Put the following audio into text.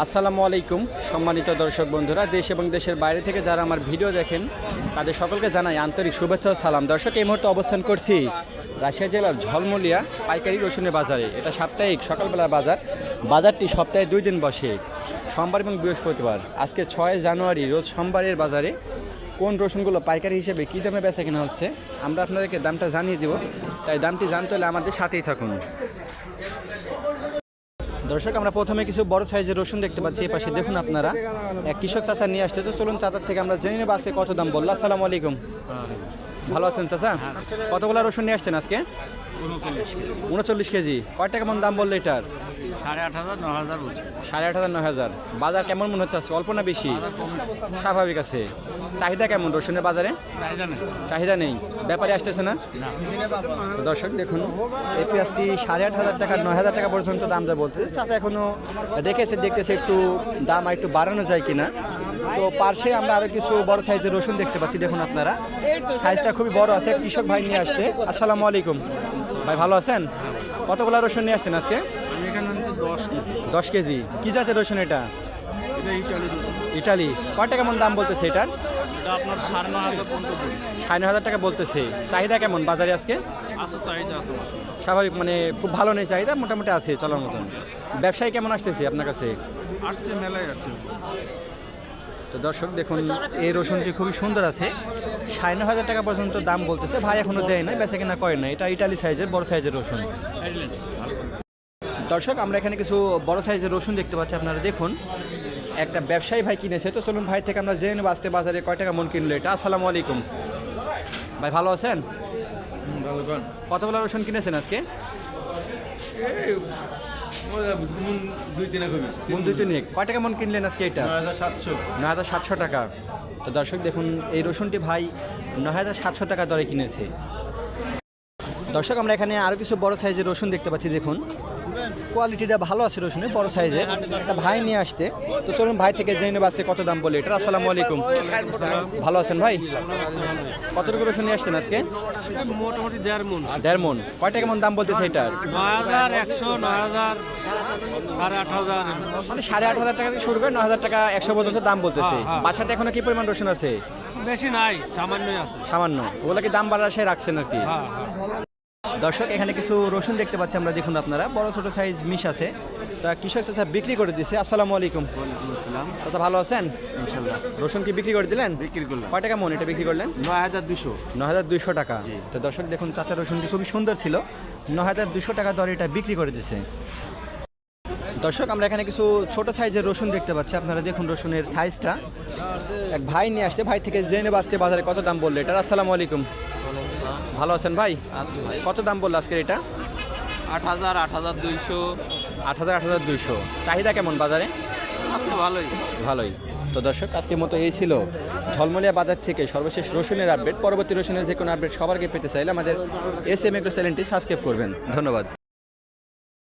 আসসালামু আলাইকুম সম্মানিত দর্শক বন্ধুরা, দেশ এবং দেশের বাইরে থেকে যারা আমার ভিডিও দেখেন তাদের সকলকে জানাই আন্তরিক শুভেচ্ছা ও সালাম। দর্শক, এই মুহূর্তে অবস্থান করছি রাজশাহী জেলার ঝলমলিয়া পাইকারি রসুনের বাজারে। এটা সাপ্তাহিক সকালবেলার বাজার। বাজারটি সপ্তাহে 2 দিন বসে, সোমবার এবং বৃহস্পতিবার। আজকে 6 জানুয়ারি রোজ সোমবারের বাজারে কোন রসুনগুলো পাইকারি হিসেবে কী দামে বেচা কেনা হচ্ছে আমরা আপনাদেরকে দামটা জানিয়ে দেব, তাই দামটি জানতে হলে আমাদের সাথেই থাকুন। দর্শক, আমরা প্রথমে কিছু বড় সাইজের রসুন দেখতে পাচ্ছি। এই পাশে দেখুন আপনারা, এক কৃষক চাচা নিয়ে আসছে। তো চলুন চাচার থেকে আমরা জেনে নেব আজকে কত দাম বললো। আসসালামু আলাইকুম। ভালো আছেন চাচা? কতগুলো রসুন নিয়ে আসছেন আজকে? 39 কেজি। কয় টাকা মন দাম বললো এটার? 8,500 9,000 বলছে। 8,500 9,000। বাজার কেমন মনে হচ্ছে আজকে? অল্প না বেশি? স্বাভাবিক আছে। চাহিদা কেমন রসুনের বাজারে? চাহিদা নেই, ব্যাপারে আসতেছে না। দর্শক দেখুন, এই পেঁয়াজটি 8,500 টাকা 9,000 টাকা পর্যন্ত দাম যা বলতেছে। চাচা এখনো দেখেছে, দেখতেছে একটু দাম একটু বাড়ানো যায় কিনা। তো পার্শ্বে আমরা আরও কিছু বড় সাইজের রসুন দেখতে পাচ্ছি। দেখুন আপনারা, সাইজটা খুবই বড় আছে। কৃষক ভাই নিয়ে আসছে। আসসালামু আলাইকুম ভাই, ভালো আছেন? কতগুলো রসুন নিয়ে আসছেন আজকে? আমি এখানে আনছি 10 কেজি। কি জাতের রসুন এটা? ইটালি। কয় টাকা মন দাম বলতেছে এটার? এটা আপনার 9,500 পর্যন্ত বলছে। 9,500 টাকা বলতেছে। চাহিদা কেমন বাজারে আজকে? আচ্ছা, চাহিদা আছে। স্বাভাবিক, মানে খুব ভালো নেই, চাহিদা মোটামুটি আছে, চলার মতন। ব্যবসায়ী কেমন আসতেছে আপনার কাছে? আসছে, মেলায় আসছে। তো দর্শক দেখুন, এই রসুনটি খুবই সুন্দর আছে। 9,500 টাকা পর্যন্ত দাম বলতেছে। ভাই এখনো দেয় না, বেচা কেনা করে না। এটা ইটালি সাইজের বড় সাইজের রসুন। দর্শক, আমরা এখানে কিছু বড় সাইজের রসুন দেখতে পাচ্ছি। আপনারা দেখুন, একটা ব্যবসায়ী ভাই কিনেছে। তো চলুন ভাই থেকে আমরা জেনে নেব আজকে বাজারে কয় টাকা মন কিনলো এটা। আসসালামু আলাইকুম ভাই, ভালো আছেন? কতগুলো রসুন কিনেছেন আজকে? দুই তিনেক। কয় টাকা মন কিনলেন আজকে এটা? 9,700 টাকা। তো দর্শক দেখুন, এই রসুনটি ভাই 9,700 টাকা দরে কিনেছে। দর্শক, আমরা এখানে আরও কিছু বড় সাইজের রসুন দেখতে পাচ্ছি। দেখুন, কোয়ালিটিটা ভালো আছে রসুনের, বড় সাইজের। একটা ভাই নিয়ে আসতে। তো চলুন ভাই থেকে জেনে নেব আজকে কত দাম বলে এটা। আসসালামু আলাইকুম। ভালো আছেন ভাই? কতটুকু রসুন নিয়ে আসছেন আজকে? মোটামুটি 1.5 মণ। 1.5 মণ। কয় টাকা মন দাম বলতেছে এটা? 9,100 9,000 8,500। মানে 8,500 টাকা থেকে শুরু করে 9,000 টাকা 100 পর্যন্ত দাম বলতেছে। বাসাতে এখনো কি পরিমাণ রসুন আছে? বেশি নাই, সামান্যই আছে। সামান্য। ওগুলো কি দাম বাড়ার আশায় রাখছেন আর কি? দর্শক, এখানে কিছু রসুন দেখতে পাচ্ছি আমরা। দেখুন আপনারা, বড় ছোট সাইজ মিশ আছে। তো কৃষক চাচা বিক্রি করে দিচ্ছে। আসসালামু আলাইকুম। চাচা ভালো আছেন? ইনশাআল্লাহ। রসুন কি বিক্রি করে দিলেন? বিক্রি করলাম। কয় টাকা মন এটা বিক্রি করলেন? 9,200। 9,200 টাকা। তো দর্শক দেখুন, চাচা রসুনটি খুবই সুন্দর ছিল। 9,200 টাকা দরে এটা বিক্রি করে দিচ্ছে। দর্শক, আমরা এখানে কিছু ছোট সাইজের রসুন দেখতে পাচ্ছি। আপনারা দেখুন রসুনের সাইজটা। এক ভাই নিয়ে আসতে, ভাই থেকে জেনে নেব আজকে বাজারে কত দাম বললো এটার। আসসালামু আলাইকুম। ভালো আছেন ভাই? আছে ভাই। কত দাম বললো আজকের এটা? 8,000 8,200। 8,000 8,200। চাহিদা কেমন বাজারে? আছে, ভালোই। ভালোই। তো দর্শক, আজকের মতো এই ছিল ঝলমলিয়া বাজার থেকে সর্বশেষ রসুনের আপডেট। পরবর্তী রসুনের যে কোনো আপডেট সবার আগে পেতে চাইলে আমাদের SM এগ্রো চ্যানেলটি সাবস্ক্রাইব করবেন। ধন্যবাদ।